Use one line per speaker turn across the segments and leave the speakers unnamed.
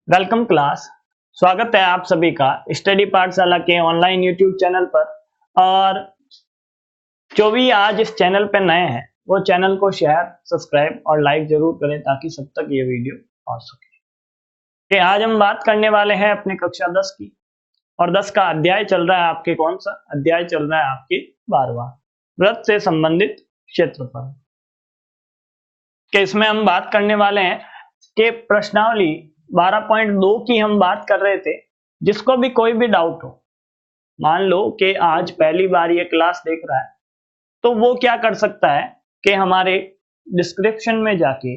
Welcome class. स्वागत है आप सभी का स्टडी पाठशाला के ऑनलाइन यूट्यूब चैनल पर। और जो भी आज इस चैनल पर नए हैं वो चैनल को शेयर, सब्सक्राइब और लाइक जरूर करें ताकि सब तक ये वीडियो पहुंच सके। कि आज हम बात करने वाले हैं अपने कक्षा 10 की, और 10 का अध्याय चल रहा है आपके, कौन सा अध्याय चल रहा है आपके 12वां, वृत्त से संबंधित क्षेत्रफल। कि इसमें हम बात करने वाले हैं कि प्रश्नावली 12.2 की हम बात कर रहे थे। जिसको भी कोई भी डाउट हो, मान लो कि आज पहली बार ये क्लास देख रहा है, तो वो क्या कर सकता है कि हमारे डिस्क्रिप्शन में जाके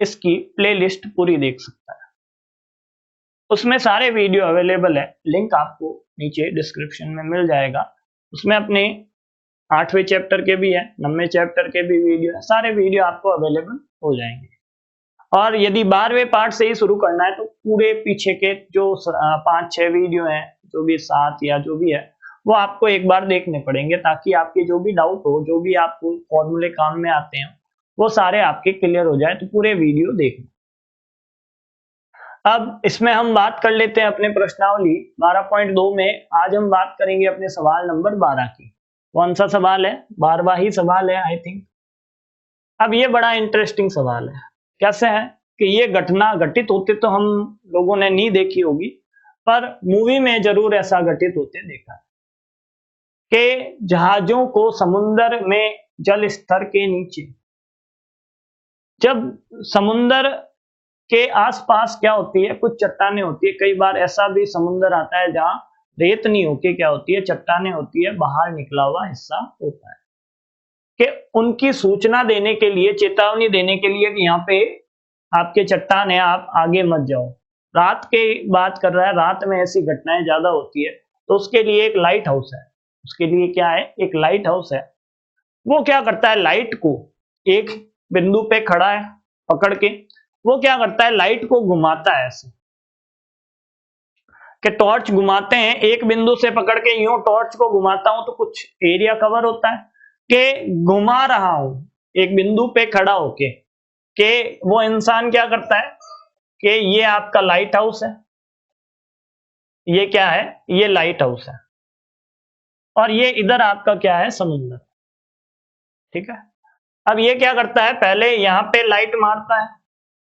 इसकी प्लेलिस्ट पूरी देख सकता है। उसमें सारे वीडियो अवेलेबल है, लिंक आपको नीचे डिस्क्रिप्शन में मिल जाएगा। उसमें अपने 8वें चैप्टर के भी है, 9वें चैप्टर के भी वीडियो है, सारे वीडियो आपको अवेलेबल हो जाएंगे। और यदि 12वें पार्ट से ही शुरू करना है तो पूरे पीछे के जो 5-6 वीडियो हैं, जो भी 7 या जो भी है, वो आपको एक बार देखने पड़ेंगे ताकि आपके जो भी डाउट हो, जो भी आपको फॉर्मूले काम में आते हैं, वो सारे आपके क्लियर हो जाए। तो पूरे वीडियो देखना। अब इसमें हम बात कर लेते हैं अपने प्रश्नावली 12.2 में। आज हम बात करेंगे अपने सवाल नंबर 12 की। कौन सा सवाल है? 12वां ही सवाल है आई थिंक। अब ये बड़ा इंटरेस्टिंग सवाल है। कैसे है कि ये घटना घटित होते तो हम लोगों ने नहीं देखी होगी, पर मूवी में जरूर ऐसा घटित होते देखा है कि जहाजों को समुद्र में जल स्तर के नीचे, जब समुद्र के आसपास क्या होती है, कुछ चट्टानें होती है। कई बार ऐसा भी समुद्र आता है जहां रेत नहीं होती, क्या होती है, चट्टानें होती है, बाहर निकला हुआ हिस्सा होता है। कि उनकी सूचना देने के लिए, चेतावनी देने के लिए कि यहाँ पे आपके चट्टान है, आप आगे मत जाओ। रात के बात कर रहा है, रात में ऐसी घटनाएं ज्यादा होती है, तो उसके लिए एक लाइट हाउस है। उसके लिए क्या है? एक लाइट हाउस है। वो क्या करता है? लाइट को एक बिंदु पे खड़ा है पकड़ के, वो क्या करता है? लाइट को घुमाता है ऐसे कि टॉर्च घुमाते हैं, एक बिंदु से पकड़ के यूं टॉर्च को घुमाता हूं तो कुछ एरिया कवर होता है। कि घुमा रहा हूं एक बिंदु पे खड़ा होके, कि वो इंसान क्या करता है कि ये आपका लाइट हाउस है, ये क्या है? ये लाइट हाउस है, और ये इधर आपका क्या है? समुद्र। ठीक है। अब ये क्या करता है? पहले यहां पे लाइट मारता है,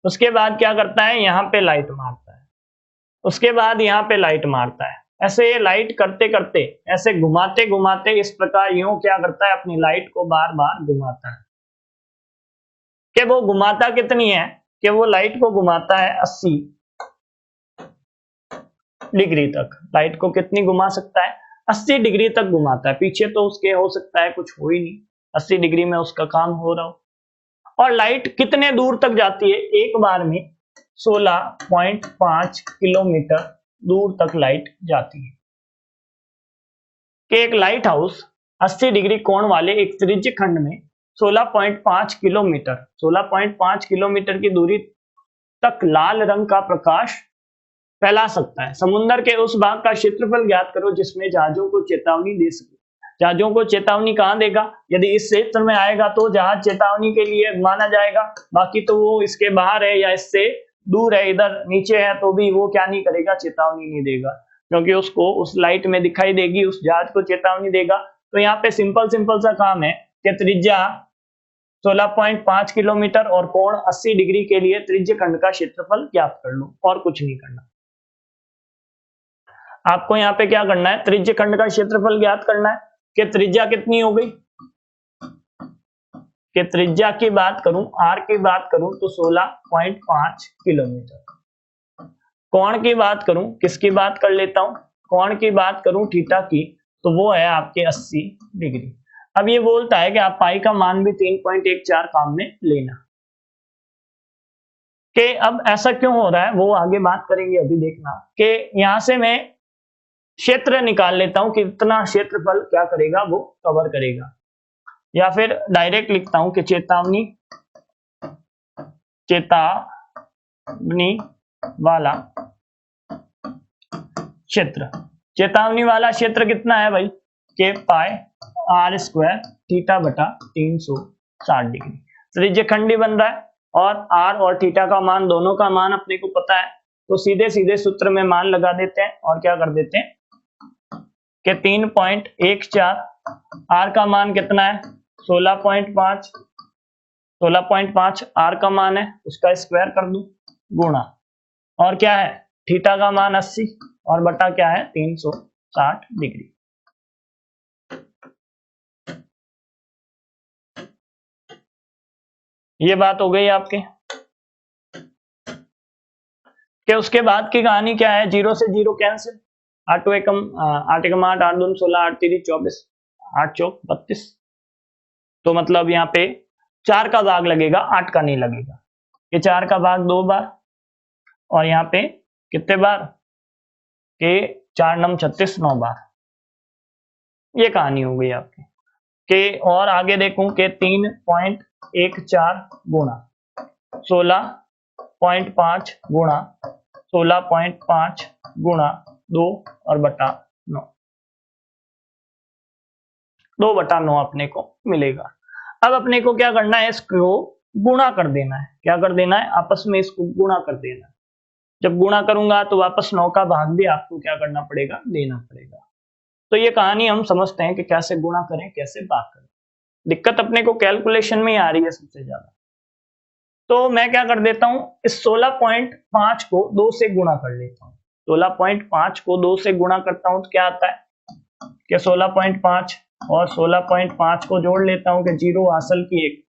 उसके बाद क्या करता है? यहां पे लाइट मारता है, उसके बाद यहां पे लाइट मारता है। ऐसे ये लाइट करते करते, ऐसे घुमाते घुमाते, इस प्रकार यूं क्या करता है? अपनी लाइट को बार बार घुमाता है। कि वो घुमाता कितनी है? कि वो लाइट को घुमाता है 80 डिग्री तक। लाइट को कितनी घुमा सकता है? 80 डिग्री तक घुमाता है। पीछे तो उसके हो सकता है कुछ हो ही नहीं, 80 डिग्री में उसका काम हो रहा हो। और लाइट कितने दूर तक जाती है? एक बार में 16.5 किलोमीटर दूर तक लाइट जाती है। कि एक लाइट हाउस 80 डिग्री कोण वाले एक त्रिज्य खंड में 16.5 किलोमीटर 16.5 किलोमीटर की दूरी तक लाल रंग का प्रकाश फैला सकता है। समुद्र के उस भाग का क्षेत्रफल ज्ञात करो जिसमें जहाजों को चेतावनी दे सके। जहाजों को चेतावनी कहां देगा? यदि इस क्षेत्र में आएगा तो जहाज चेतावनी के लिए माना जाएगा, बाकी तो वो इसके बाहर है या इससे दूर है, इधर नीचे है, तो भी वो क्या नहीं करेगा? चेतावनी नहीं देगा, क्योंकि उसको उस लाइट में दिखाई देगी, उस जहाज को चेतावनी देगा। तो यहाँ पे सिंपल सिंपल सा काम है कि त्रिज्या 16.5 किलोमीटर और कोण 80 डिग्री के लिए त्रिज्य खंड का क्षेत्रफल ज्ञात कर लो, और कुछ नहीं करना। आपको यहाँ पे क्या करना है? त्रिज्य खंड का क्षेत्रफल ज्ञात करना है। कि त्रिज्या कितनी हो गई? कि त्रिज्या की बात करूं, आर की बात करूं तो 16.5 किलोमीटर। कोण की बात करूं, किसकी बात कर लेता हूं? कोण की बात करूं थीटा की, तो वो है आपके 80 डिग्री। अब ये बोलता है कि आप पाई का मान भी 3.14 काम में लेना। कि अब ऐसा क्यों हो रहा है वो आगे बात करेंगे, अभी देखना। कि यहां से मैं क्षेत्र निकाल लेता हूं कि कितना क्षेत्रफल क्या करेगा, वो कवर करेगा। या फिर डायरेक्ट लिखता हूं कि चेतावनी वाला क्षेत्र। चेतावनी वाला क्षेत्र कितना है भाई? के पाई आर स्क्वायर थीटा बटा 360 डिग्री। त्रिज्य खंडी बन रहा है, और आर और थीटा का मान, दोनों का मान अपने को पता है। तो सीधे सीधे सूत्र में मान लगा देते हैं और क्या कर देते हैं कि 3.14, आर का मान कितना है 16.5, 16.5 आर का मान है, उसका स्क्वायर कर दूं गुणा, और क्या है थीटा का मान 80 और बटा क्या है 360 डिग्री। ये बात हो गई आपके कि उसके बाद की कहानी क्या है, 0 से 0 कैंसिल, 8 एकम 8 एकम 8, 8 दूनी 16, 8 तीरी 24, 8 चौक 32, तो मतलब यहाँ पे 4 का भाग लगेगा, 8 का नहीं लगेगा। ये 4 का भाग 2 बार और यहाँ पे कितने बार के 4 नम 36, 9 बार। ये कहानी हो गई आपकी के, और आगे देखूं के 3.14 गुणा 16.5 गुणा 16.5 गुणा 2 और बटा 9, 2 बटा 9 अपने को मिलेगा। अब अपने को क्या करना है, इसको गुणा कर देना है। क्या कर देना है, आपस में इसको गुणा कर देना है। जब गुणा करूंगा तो वापस 9 का भाग भी आपको क्या करना पड़ेगा, देना पड़ेगा। तो ये कहानी हम समझते हैं कि कैसे गुणा करें, कैसे भाग करें। दिक्कत अपने को कैलकुलेशन में ही आ रही है सबसे ज्यादा। तो मैं क्या कर देता हूं, इस 16.5 को 2 से गुणा कर लेता हूं। 16.5 को 2 से गुणा करता हूं तो क्या आता है कि 16.5 और 16.5 को जोड़ लेता हूं कि 0 हासिल की 1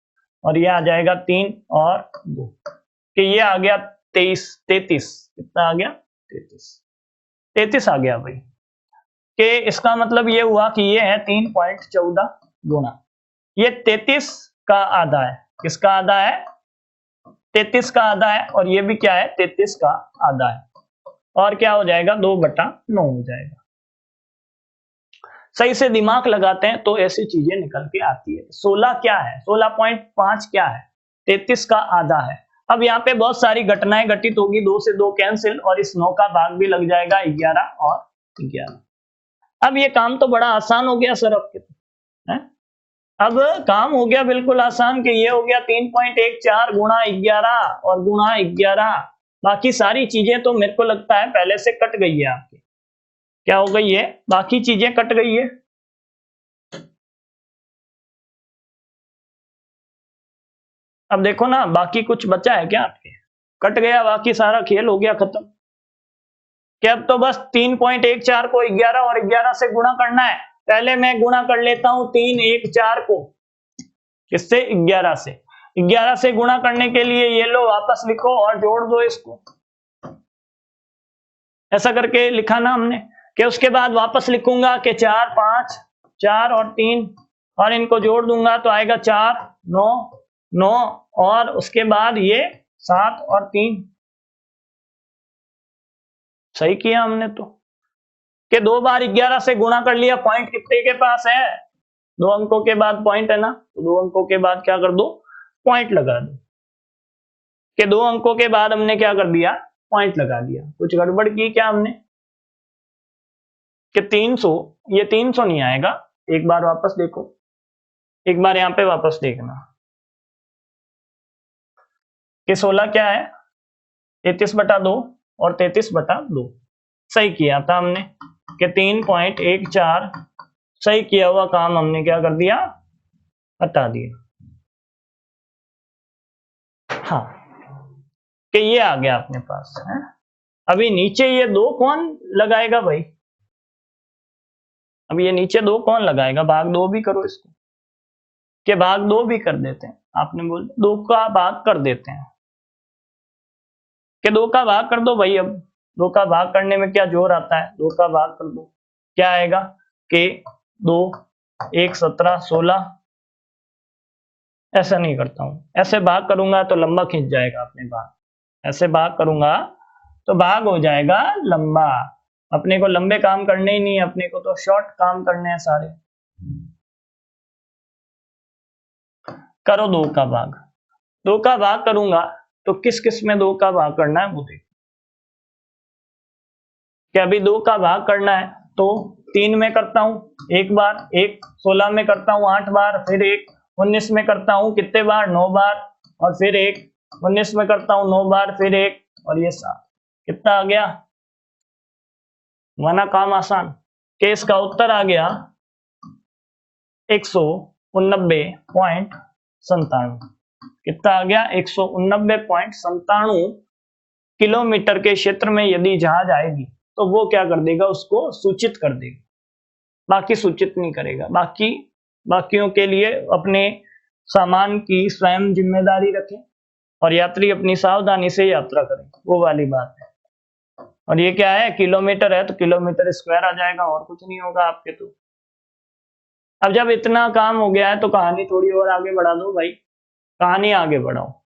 और ये आ जाएगा 3 और 2 कि ये आ गया 33। कितना आ गया 33 आ गया भाई। कि इसका मतलब ये हुआ कि ये है 3.14 गुणा, ये 33 का आधा है। किसका आधा है, 33 का आधा है, और ये भी क्या है 33 का आधा है, और क्या हो जाएगा 2 बटा 9 हो जाएगा। सही से दिमाग लगाते हैं तो ऐसी चीजें निकल के आती है। 16 क्या है, 16.5 क्या है, 33 का आधा है। अब यहाँ पे बहुत सारी घटनाएं घटित होगी, 2 से 2 कैंसिल और इस 9 का भाग भी लग जाएगा 11 और 11। अब ये काम तो बड़ा आसान हो गया सर आपके, अब काम हो गया बिल्कुल आसान कि ये हो गया 3.14 गुणा 11 और गुणा 11। बाकी सारी चीजें तो मेरे को लगता है पहले से कट गई है आपकी। क्या हो गई है, बाकी चीजें कट गई है। अब देखो ना, बाकी कुछ बचा है क्या आपके, कट गया, बाकी सारा खेल हो गया खत्म। क्या अब तो बस 3.14 को 11 और 11 से गुणा करना है। पहले मैं गुणा कर लेता हूं 314 को, किससे 11 से। 11 से गुणा करने के लिए ये लो वापस लिखो और जोड़ दो इसको, ऐसा करके लिखा ना हमने। कि उसके बाद वापस लिखूंगा कि 4 5 4 और 3 और इनको जोड़ दूंगा तो आएगा 4 9 9 और उसके बाद ये 7 और 3। सही किया हमने तो कि 2 बार 11 से गुणा कर लिया। पॉइंट कितने के पास है, 2 अंकों के बाद पॉइंट है ना, तो 2 अंकों के बाद क्या कर दो, पॉइंट लगा दो। कि 2 अंकों के बाद हमने क्या कर दिया, पॉइंट लगा दिया। कुछ गड़बड़ की क्या हमने कि 300, ये 300 नहीं आएगा। एक बार वापस देखो, एक बार यहां पे वापस देखना कि 16 क्या है 33 बटा 2 और 33 बटा 2। सही किया था हमने कि 3.14 सही किया हुआ काम हमने क्या कर दिया, हटा दिया। हाँ कि ये आ गया अपने पास है। अभी नीचे ये 2 कौन लगाएगा भाई, अब ये नीचे 2 कौन लगाएगा, भाग 2 भी करो इसको, कि भाग 2 भी कर देते हैं। आपने बोल 2 का भाग कर देते हैं कि 2 का भाग कर दो भाई। अब 2 का भाग करने में क्या जोर आता है, 2 का भाग कर दो, क्या आएगा कि 2 1 17 16। ऐसा नहीं करता हूं, ऐसे भाग करूंगा तो लंबा खींच जाएगा अपने भाग, ऐसे भाग करूंगा तो भाग हो जाएगा लंबा। अपने को लंबे काम करने ही नहीं, अपने को तो शॉर्ट काम करने हैं सारे। करो 2 का भाग, 2 का भाग करूंगा तो किस किस में 2 का भाग करना है वो देखो। कि अभी 2 का भाग करना है तो 3 में करता हूं एक बार, एक 16 में करता हूं 8 बार, फिर एक 19 में करता हूं कितने बार 9 बार, और फिर एक 19 में करता हूं 9 बार, फिर एक और ये 7। कितना आ गया, वरना काम आसान। के इसका उत्तर आ गया 189.97। कितना आ गया, 189.97 किलोमीटर के क्षेत्र में यदि जहाज आएगी तो वो क्या कर देगा, उसको सूचित कर देगा, बाकी सूचित नहीं करेगा। बाकियों के लिए अपने सामान की स्वयं जिम्मेदारी रखें और यात्री अपनी सावधानी से यात्रा करें, वो वाली बात है। और ये क्या है, किलोमीटर है तो किलोमीटर स्क्वायर आ जाएगा, और कुछ नहीं होगा आपके। तो अब जब इतना काम हो गया है तो कहानी थोड़ी और आगे बढ़ा दो भाई, कहानी आगे बढ़ाओ।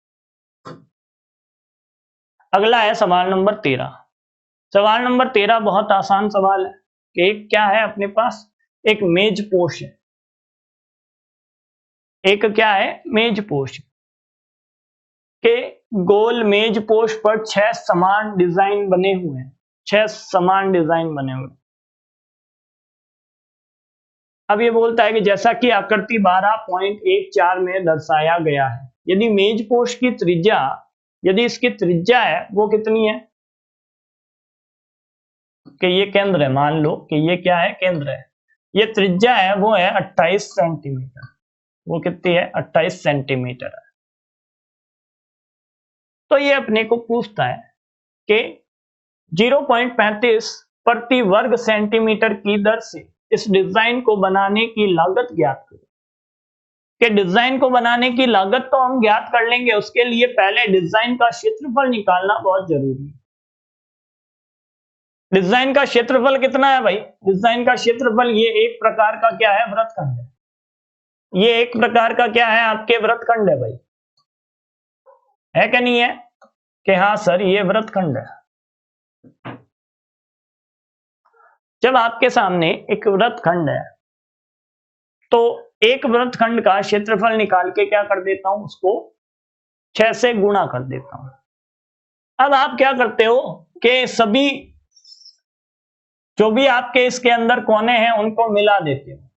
अगला है सवाल नंबर 13। सवाल नंबर 13 बहुत आसान सवाल है कि एक क्या है अपने पास, एक मेज पोश है। एक क्या है, मेज पोश के गोल मेज पोश पर 6 समान डिजाइन बने हुए हैं, 6 समान डिजाइन बने हुए। अब ये बोलता है कि जैसा कि आकृति 12.14 में दर्शाया गया है, यदि मेज पोश की त्रिज्या, यदि इसकी त्रिज्या है वो कितनी है, कि ये केंद्र है, मान लो कि ये क्या है, केंद्र है, ये त्रिज्या है वो है 28 सेंटीमीटर। वो कितनी है, 28 सेंटीमीटर है। तो ये अपने को पूछता है कि 0.35 प्रति वर्ग सेंटीमीटर की दर से इस डिजाइन को बनाने की लागत ज्ञात करो। कि डिजाइन को बनाने की लागत तो हम ज्ञात कर लेंगे, उसके लिए पहले डिजाइन का क्षेत्रफल निकालना बहुत जरूरी है। डिजाइन का क्षेत्रफल कितना है भाई, डिजाइन का क्षेत्रफल ये एक प्रकार का क्या है, वृत्तखंड है। ये एक प्रकार का क्या है, आपके वृत्तखंड है भाई, है क्या नहीं है, कि हाँ सर ये वृत्तखंड है। जब आपके सामने एक वृत्तखंड है तो एक वृत्तखंड का क्षेत्रफल निकाल के क्या कर देता हूं, उसको 6 से गुणा कर देता हूं। अब आप क्या करते हो कि सभी जो भी आपके इसके अंदर कोने हैं उनको मिला देते हो,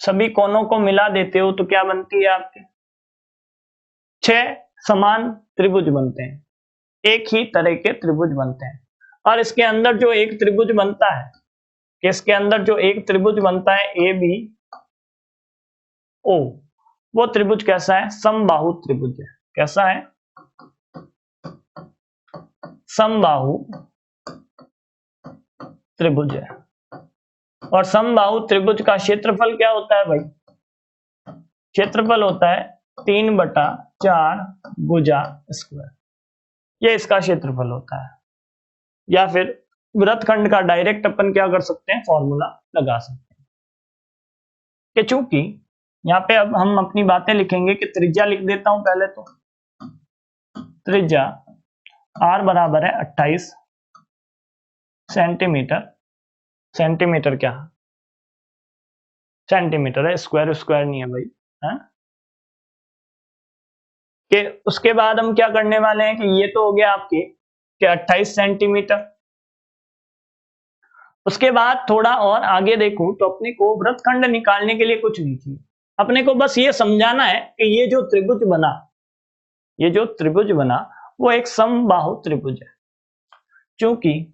सभी कोनों को मिला देते हो तो क्या बनती है आपके, 6 समान त्रिभुज बनते हैं, एक ही तरह के त्रिभुज बनते हैं। और इसके अंदर जो एक त्रिभुज बनता है, इसके अंदर जो एक त्रिभुज बनता है ए बी ओ, वो त्रिभुज कैसा है, समबाहु त्रिभुज है। कैसा है, समबाहु त्रिभुज है। और समबाहु त्रिभुज का क्षेत्रफल क्या होता है भाई, क्षेत्रफल होता है 3/4 भुजा स्क्वायर, ये इसका क्षेत्रफल होता है। या फिर वृत्तखंड का डायरेक्ट अपन क्या कर सकते हैं, फॉर्मूला लगा सकते हैं कि चूंकि यहाँ पे अब हम अपनी बातें लिखेंगे कि त्रिज्या लिख देता हूं पहले, तो त्रिज्या r बराबर है 28 सेंटीमीटर, सेंटीमीटर क्या, सेंटीमीटर है, स्क्वायर स्क्वायर नहीं है भाई, है? कि उसके बाद हम क्या करने वाले हैं कि ये तो हो गया आपके कि 28 सेंटीमीटर। उसके बाद थोड़ा और आगे देखूं तो अपने को वृत्तखंड निकालने के लिए कुछ नहीं चाहिए, अपने को बस ये समझाना है कि ये जो त्रिभुज बना, ये जो त्रिभुज बना वो एक समबाहु त्रिभुज है। क्योंकि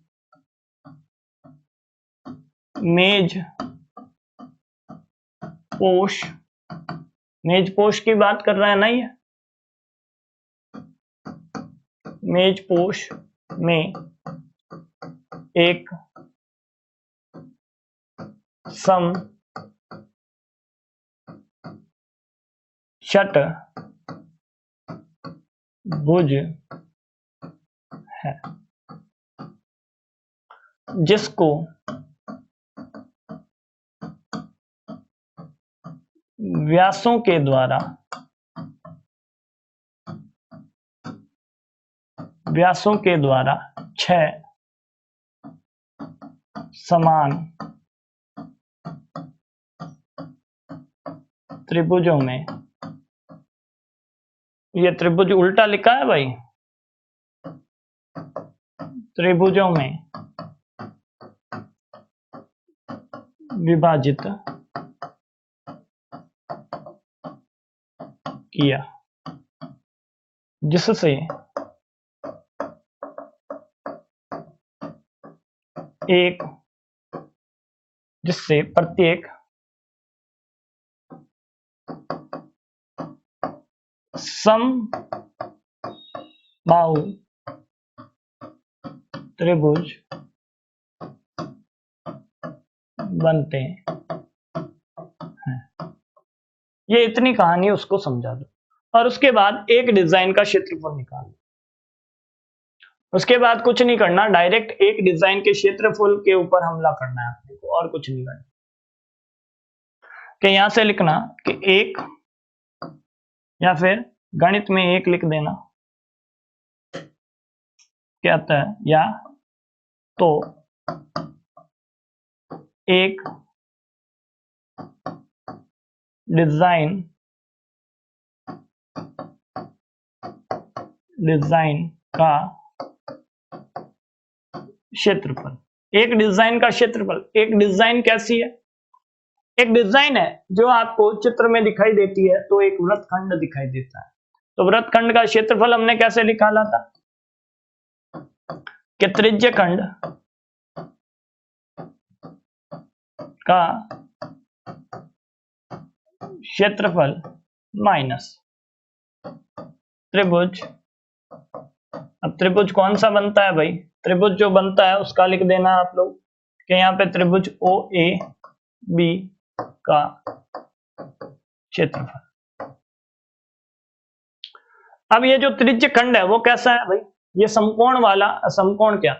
मेज पोश, मेज पोश की बात कर रहा है ना ये, मेज पोश में एक सम षट भुज है, जिसको व्यासों के द्वारा, व्यासों के द्वारा 6 समान त्रिभुजों में, ये त्रिभुज उल्टा लिखा है भाई, त्रिभुजों में विभाजित किया, जिससे एक जिससे प्रत्येक समबाहु त्रिभुज बनते हैं। ये इतनी कहानी उसको समझा दो और उसके बाद एक डिजाइन का क्षेत्रफल निकाल दो। उसके बाद कुछ नहीं करना, डायरेक्ट एक डिजाइन के क्षेत्रफल के ऊपर हमला करना है आपको और कुछ नहीं करना। कि यहां से लिखना कि एक, या फिर गणित में एक लिख देना, क्या आता है, या तो एक डिजाइन का क्षेत्रफल। एक डिजाइन का क्षेत्रफल, एक डिजाइन कैसी है, एक डिजाइन है जो आपको चित्र में दिखाई देती है तो एक वृत्तखंड दिखाई देता है। तो वृत्तखंड का क्षेत्रफल हमने कैसे निकाला था कि त्रिज्य खंड का क्षेत्रफल माइनस त्रिभुज। अब त्रिभुज कौन सा बनता है भाई, त्रिभुज जो बनता है उसका लिख देना आप लोग कि यहाँ पे त्रिभुज ओ ए बी का क्षेत्रफल। अब ये जो त्रिज्य खंड है वो कैसा है भाई, ये समकोण वाला, समकोण क्या,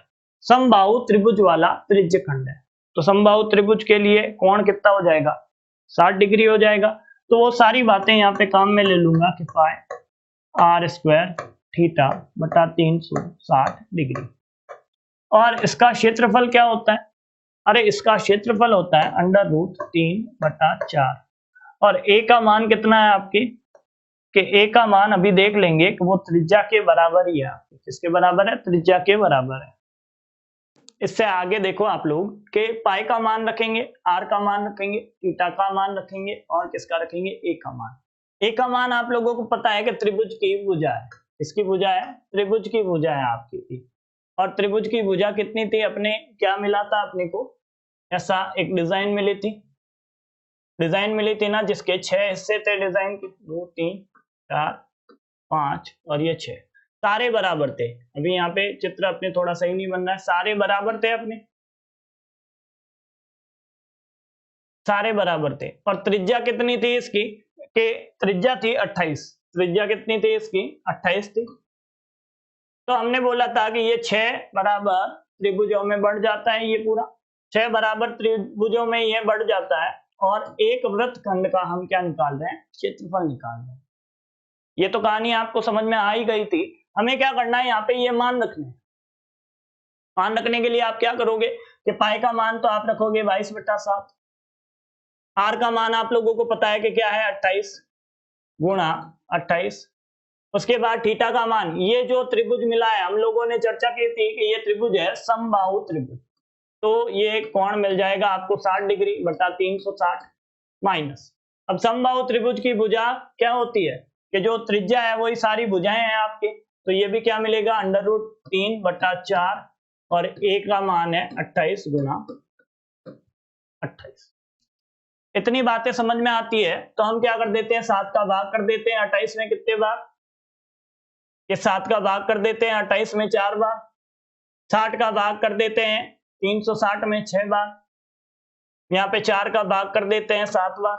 समबाहु त्रिभुज वाला त्रिज्य खंड है। तो समबाहु त्रिभुज के लिए कोण कितना हो जाएगा, 60 डिग्री हो जाएगा। तो वो सारी बातें यहाँ पे काम में ले लूंगा कि पाई आर स्क्वायर थीटा बटा 360 डिग्री। और इसका क्षेत्रफल क्या होता है, अरे इसका क्षेत्रफल होता है √3/4। और ए का मान कितना है आपके, कि ए का मान अभी देख लेंगे कि वो त्रिज्या के बराबर ही है। किसके बराबर है, त्रिज्या के बराबर है। इससे आगे देखो आप लोग कि पाई का मान रखेंगे, आर का मान रखेंगे, थीटा का मान रखेंगे और किसका रखेंगे, ए का मान। ए का मान आप लोगों को पता है कि त्रिभुज की भुजा है। किसकी भुजा है, त्रिभुज की भुजा है आपकी। और त्रिभुज की भुजा कितनी थी, अपने क्या मिला था अपने को, ऐसा एक डिजाइन मिली थी, डिजाइन मिली थी ना, जिसके 6 हिस्से थे डिजाइन के, 2 3 4 5 और ये 6, सारे बराबर थे। अभी यहाँ पे चित्र अपने थोड़ा सही नहीं बन रहा है, सारे बराबर थे अपने, सारे बराबर थे। और त्रिज्या कितनी थी इसकी, कि त्रिज्या थी 28, त्रिज्या कितनी थी इसकी, 28 थी। तो हमने बोला था कि ये 6 बराबर त्रिभुजों में बढ़ जाता है, ये पूरा 6 बराबर त्रिभुजों में ये बढ़ जाता है। और एक वृत्तखंड का हम क्या निकाल रहे हैं, क्षेत्रफल निकाल रहे हैं। ये तो कहानी आपको समझ में आ ही गई थी। हमें क्या करना है, यहाँ पे ये मान रखने, मान रखने के लिए आप क्या करोगे कि पाई का मान तो आप रखोगे 22/7, आर का मान आप लोगों को पता है कि क्या है, 28 गुणा 28। उसके बाद थीटा का मान, ये जो त्रिभुज मिला है, हम लोगों ने चर्चा की थी कि ये त्रिभुज है समबाहु त्रिभुज, तो ये कोण मिल जाएगा आपको 60 डिग्री बटा 360 माइनस। अब समबाहु त्रिभुज की भुजा क्या होती है कि जो त्रिज्या है वही सारी भुजाएं हैं आपके, तो ये भी क्या मिलेगा, √3/4 और ए का मान है 28 गुणा 28। इतनी बातें समझ में आती है तो हम क्या कर देते हैं, 7 का भाग कर देते हैं 28 में, कितने बार, ये 7 का भाग कर देते हैं 28 में 4 बार, 60 का भाग कर देते हैं 360 में 6 बार, यहाँ पे 4 का भाग कर देते हैं 7 बार,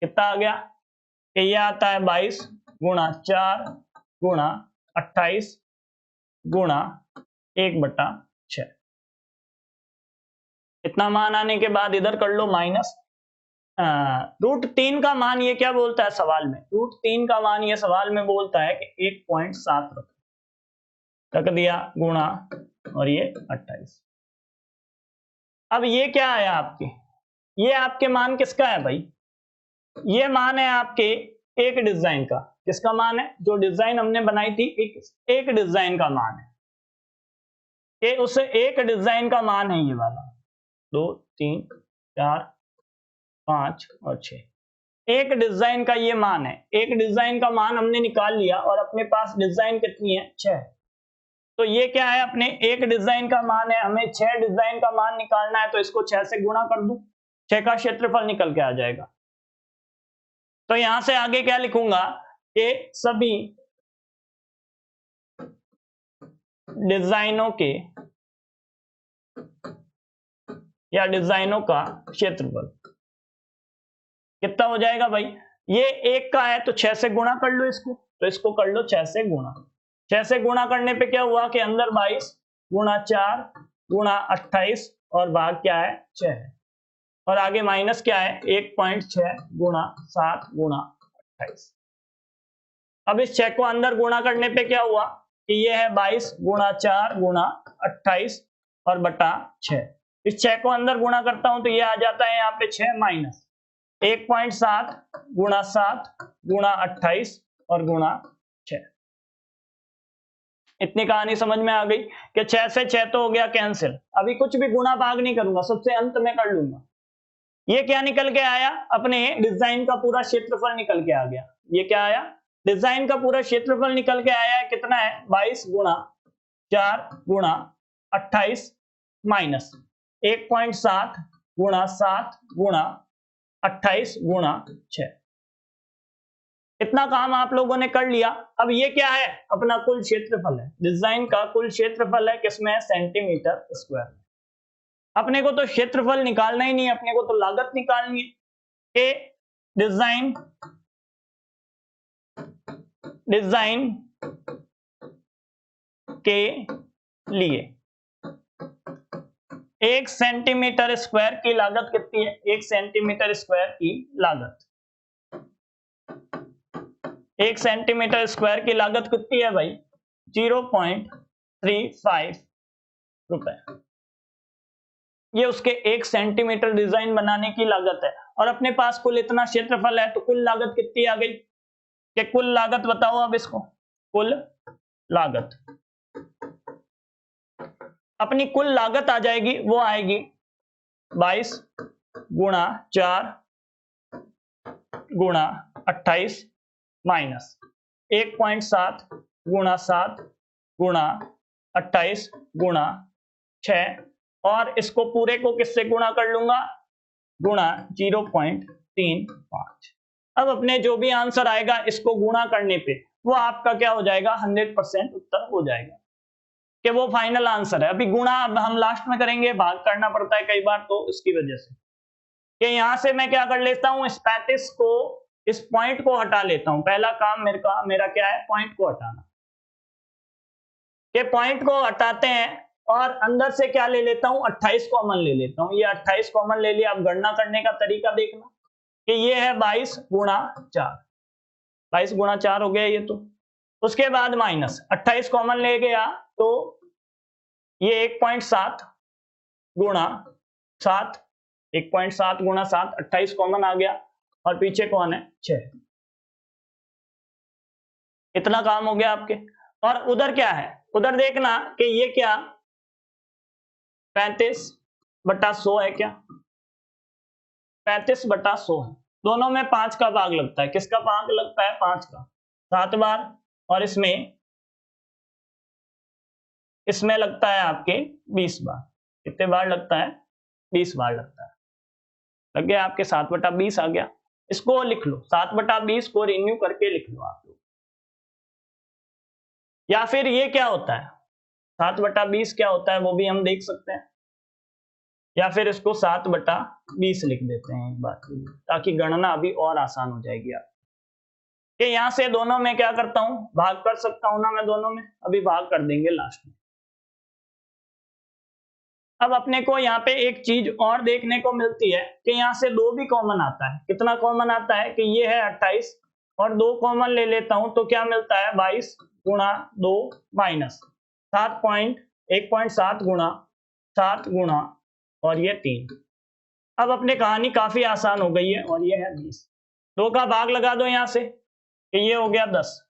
कितना आ गया, ये आता है 22 गुणा 4 गुणा 28 गुणा 1/6। इतना मान आने के बाद इधर कर लो माइनस, √3 का मान ये क्या बोलता है सवाल में, √3 का मान ये सवाल में बोलता है कि 1.7 रख दिया गुणा और ये 28। अब ये क्या है आपके, ये आपके मान किसका है भाई, ये मान है आपके एक डिजाइन का। किसका मान है, जो डिजाइन हमने बनाई थी, एक डिजाइन का मान है, कि उस एक डिजाइन का मान है ये वाला, 2 3 4 5 और 6, एक डिजाइन का ये मान है। एक डिजाइन का मान हमने निकाल लिया और अपने पास डिजाइन कितनी है, 6। तो ये क्या है, अपने एक डिजाइन का मान है, हमें 6 डिजाइन का मान निकालना है, तो इसको 6 से गुणा कर दूं, 6 का क्षेत्रफल निकल के आ जाएगा। तो यहां से आगे क्या लिखूंगा कि सभी डिजाइनों के या डिजाइनों का क्षेत्रफल कितना हो जाएगा भाई, ये एक का है तो 6 से गुणा कर लो इसको, तो इसको कर लो 6 से गुणा। 6 से गुणा करने पे क्या हुआ कि अंदर 22 गुणा 4 गुणा 28 और भाग क्या है 6 है, और आगे माइनस क्या है 1.6 गुणा 7 गुणा 28। अब इस 6 को अंदर गुणा करने पे क्या हुआ कि ये है 22 गुणा 4 गुणा 28 और बटा 6। इस 6 को अंदर गुणा करता हूं तो ये आ जाता है यहाँ पे 6 माइनस 1.7 गुणा 7 गुणा 28 और गुणा 6। इतनी कहानी समझ में आ गई कि 6 से 6 तो हो गया कैंसिल, अभी कुछ भी गुणा भाग नहीं करूंगा, सबसे अंत में कर लूंगा। ये क्या निकल के आया, अपने डिजाइन का पूरा क्षेत्रफल निकल के आ गया। ये क्या आया, डिजाइन का पूरा क्षेत्रफल निकल के आया है, कितना है 22 गुणा 4 गुणा 28 माइनस 1.7 गुणा 7 गुणा 28 गुणा 6। इतना काम आप लोगों ने कर लिया। अब ये क्या है, अपना कुल क्षेत्रफल है, डिजाइन का कुल क्षेत्रफल है, किसमें है सेंटीमीटर स्क्वायर में। अपने को तो क्षेत्रफल निकालना ही नहीं है, अपने को तो लागत निकालनी है कि डिजाइन के लिए 1 सेंटीमीटर स्क्वायर की लागत कितनी है, 1 सेंटीमीटर स्क्वायर की लागत, 1 सेंटीमीटर स्क्वायर की लागत कितनी है भाई 0.35 रुपए। ये उसके 1 सेंटीमीटर डिजाइन बनाने की लागत है, और अपने पास कुल इतना क्षेत्रफल है, तो कुल लागत कितनी आ गई कि कुल लागत बताओ अब इसको, कुल लागत, अपनी कुल लागत आ जाएगी, वो आएगी 22 गुणा 4 गुणा 28 माइनस 1.7 गुणा 7 गुणा 28 गुणा 6, और इसको पूरे को किससे गुणा कर लूंगा, गुणा 0.35। अब अपने जो भी आंसर आएगा इसको गुणा करने पे वो आपका क्या हो जाएगा 100% उत्तर हो जाएगा कि वो फाइनल आंसर है। अभी गुणा हम लास्ट में करेंगे, भाग करना पड़ता है कई बार, तो इसकी वजह से कि यहां से मैं क्या कर लेता हूं, इस 35 को, इस पॉइंट को हटा लेता हूं। पहला काम मेरा क्या है, पॉइंट को हटाना, कि पॉइंट को हटाते हैं और अंदर से क्या ले लेता हूं 28 कॉमन ले लेता हूं। ये 28 कॉमन ले लिया। अब गणना करने का तरीका देखना कि ये है 22 गुणा 4, 22 गुणा 4 हो गया ये तो। उसके बाद माइनस 28 कॉमन ले गया तो ये 1.7 गुणा 7, 1.7 गुणा 7, 28 कॉमन आ गया, और पीछे कौन है 6। इतना काम हो गया आपके। और उधर क्या है, उधर देखना कि ये क्या 35/100 है, क्या 35/100 है। दोनों में 5 का भाग लगता है, किसका भाग लगता है 5 का, 7 बार, और इसमें लगता है आपके 20 बार। कितने बार लगता है 20 बार लगता है। लग गया आपके 7/20 आ गया। इसको लिख लो, 7/20 को रिन्यू करके लिख लो आप लोग। या फिर ये क्या होता है 7/20 क्या होता है वो भी हम देख सकते हैं, या फिर इसको 7/20 लिख देते हैं एक बार, ताकि गणना अभी और आसान हो जाएगी आप कि यहां से दोनों में क्या करता हूं, भाग कर सकता हूं ना मैं दोनों में, अभी भाग कर देंगे लास्ट में। अब अपने को यहाँ पे एक चीज और देखने को मिलती है कि यहाँ से 2 भी कॉमन आता है। कितना कॉमन आता है कि ये है 28 और 2 कॉमन ले लेता हूं तो क्या मिलता है 22 गुणा 2 माइनस 1.7 गुणा 7 गुणा और ये 3। अब अपने कहानी काफी आसान हो गई है, और ये है 20। 2 का भाग लगा दो यहां से कि ये हो गया 10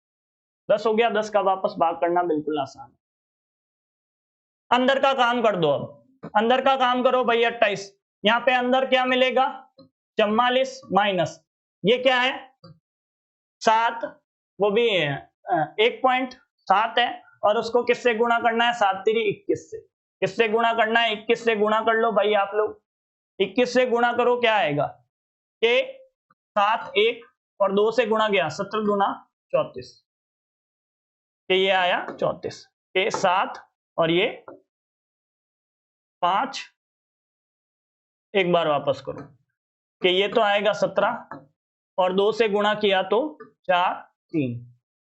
हो गया, 10 का वापस भाग करना बिल्कुल आसान है। अंदर का काम कर दो, अब अंदर का काम करो भाई 28। यहाँ पे अंदर क्या मिलेगा 44 माइनस ये क्या है 7, वो भी 1.7 है, और उसको किससे गुणा करना है, 7 3 21 से। किससे गुणा करना है, 21 से गुणा कर लो भाई आप लोग। 21 से गुणा करो, क्या आएगा कि 7 1 और 2 से गुणा गया, 17 दूना 34, कि ये आया 34 के 7 और ये 5, एक बार वापस करो कि ये तो आएगा 17 और 2 से गुणा किया तो 4 3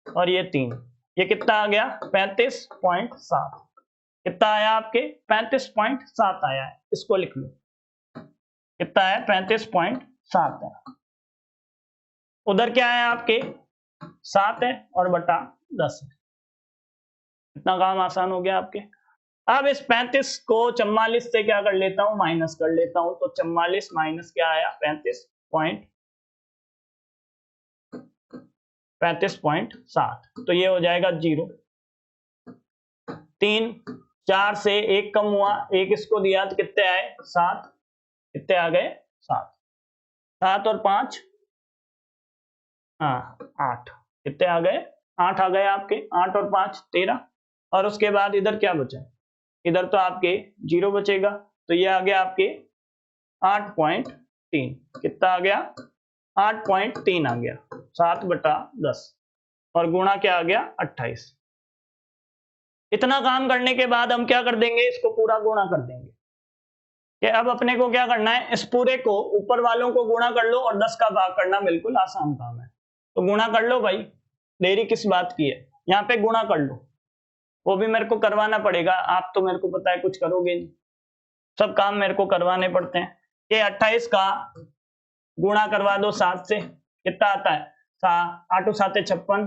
और ये 3, ये कितना आ गया 35.7। कितना आया आपके 35.7 आया है, इसको लिख लो कितना है 35.7 है। उधर क्या है आपके 7 है और बटा 10 है। इतना काम आसान हो गया आपके। अब इस 35 को 44 से क्या कर लेता हूं, माइनस कर लेता हूं, तो 44 माइनस क्या आया 35.7, तो ये हो जाएगा 0। 3 4 से 1 कम हुआ, 1 इसको दिया तो कितने आए 7, कितने आ गए 7, 7 और 5 8, कितने आ गए 8 आ गए आपके, 8 और 5 13। और उसके बाद इधर क्या बचा, इधर तो आपके 0 बचेगा, तो ये आ गया आपके 8.3। कितना आ गया 8.3 आ गया, 7 बटा 10 और गुणा क्या आ गया 28। इतना काम करने के बाद हम क्या कर देंगे, इसको पूरा गुणा कर देंगे कि अब अपने को क्या करना है, इस पूरे को ऊपर वालों को गुणा कर लो और 10 का भाग करना बिल्कुल आसान काम है। तो गुणा कर लो भाई, देरी किस बात की है, यहाँ पे गुणा कर लो, वो भी मेरे को करवाना पड़ेगा, आप तो मेरे को पता है कुछ करोगे नहीं, सब काम मेरे को करवाने पड़ते हैं। ये 28 का गुणा करवा दो 7 से, कितना आता है 8 7 56,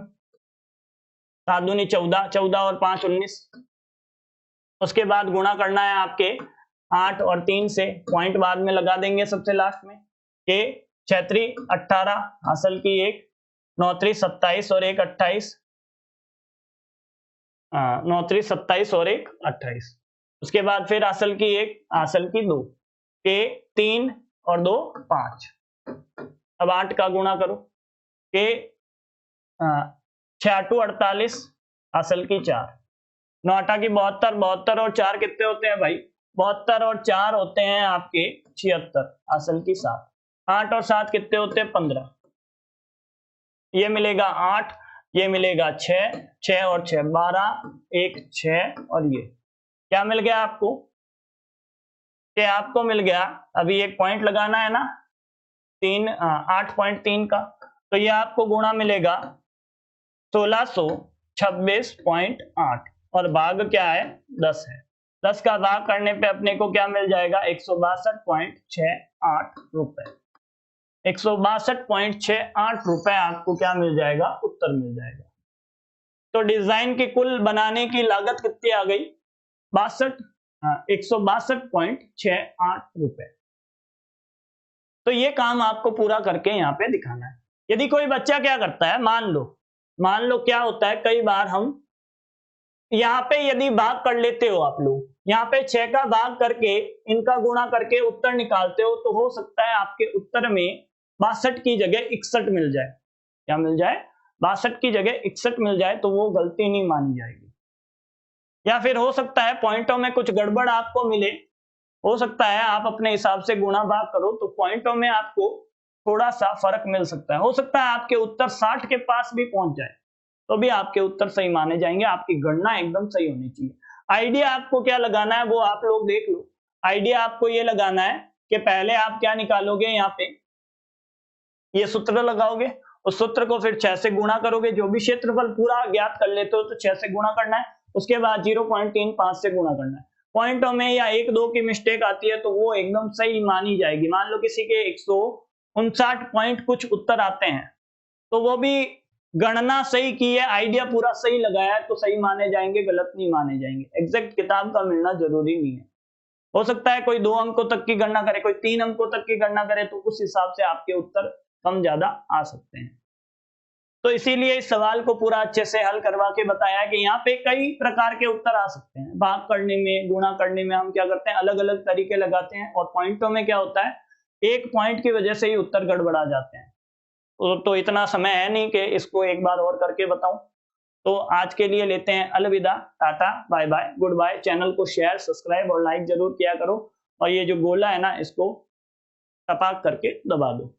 7 दूनी 14, 14 और 5 19। उसके बाद गुणा करना है आपके 8 और 3 से, पॉइंट बाद में लगा देंगे सबसे लास्ट में, के 6 3 18, हासिल की 1, 9 3 27 और 1 28, 9 3 27 और 1 28। उसके बाद फिर हासिल की 1, हासिल की 2, के 3 और 2 5। अब 8 का गुणा करो के 6 8 48, हासिल की 4, 9 8 की 72, 72 और 4 कितने होते हैं भाई 72 और 4 होते हैं आपके 76, हासिल की 7, 8 और 7 कितने होते हैं 15, ये मिलेगा 8, ये मिलेगा 6, 6 और 6 12, 1 6 और ये क्या मिल गया आपको, कि आपको मिल गया, अभी एक पॉइंट लगाना है ना 8.3 का, तो ये आपको गुणा मिलेगा 1626.8 और भाग क्या है 10 है। 10 का भाग करने पे अपने को क्या मिल जाएगा 162.68 रुपए, 162.68 रुपए आपको क्या मिल जाएगा, उत्तर मिल जाएगा। तो डिजाइन की कुल बनाने की लागत कितनी आ गई 162.68 रुपए। तो ये काम आपको पूरा करके यहाँ पे दिखाना है। यदि कोई बच्चा क्या करता है, मान लो क्या होता है, कई बार हम यहाँ पे यदि भाग कर लेते हो आप लोग, यहाँ पे 6 का भाग करके इनका गुणा करके उत्तर निकालते हो, तो हो सकता है आपके उत्तर में 62 की जगह 61 मिल जाए। क्या मिल जाए 62 की जगह 61 मिल जाए, तो वो गलती नहीं मानी जाएगी। या फिर हो सकता है पॉइंटों में कुछ गड़बड़ आपको मिले, हो सकता है आप अपने हिसाब से गुणा भाग करो तो पॉइंटों में आपको थोड़ा सा फर्क मिल सकता है, हो सकता है आपके उत्तर 60 के पास भी पहुंच जाए, तो भी आपके उत्तर सही माने जाएंगे, आपकी गणना एकदम सही होनी चाहिए। आइडिया आपको क्या लगाना है वो आप लोग देख लो। आइडिया आपको ये लगाना है कि पहले आप क्या निकालोगे, यहाँ पे ये सूत्र लगाओगे, उस सूत्र को फिर 6 से गुणा करोगे, जो भी क्षेत्रफल पूरा ज्ञात कर लेते हो तो 6 से गुणा करना है, उसके बाद 0.35 से गुणा करना है। पॉइंटों में या 1 2 की मिस्टेक आती है तो वो एकदम सही मानी जाएगी। मान लो किसी के 159 पॉइंट कुछ उत्तर आते हैं, तो वो भी गणना सही की है, आइडिया पूरा सही लगाया है, तो सही माने जाएंगे, गलत नहीं माने जाएंगे। एग्जैक्ट किताब का मिलना जरूरी नहीं है, हो सकता है कोई 2 अंकों तक की गणना करे, कोई 3 अंकों तक की गणना करे, तो उस हिसाब से आपके उत्तर कम ज्यादा आ सकते हैं। तो इसीलिए इस सवाल को पूरा अच्छे से हल करवा के बताया कि यहाँ पे कई प्रकार के उत्तर आ सकते हैं। भाग करने में, गुणा करने में हम क्या करते हैं, अलग अलग तरीके लगाते हैं, और पॉइंटों में क्या होता है, एक पॉइंट की वजह से ही उत्तर गड़बड़ा जाते हैं। तो इतना समय है नहीं कि इसको एक बार और करके बताऊं। तो आज के लिए लेते हैं अलविदा, tata, bye bye, goodbye. Channel को शेयर, सब्सक्राइब और लाइक जरूर किया करो और ये जो गोला है ना इसको टपाक करके दबा दो।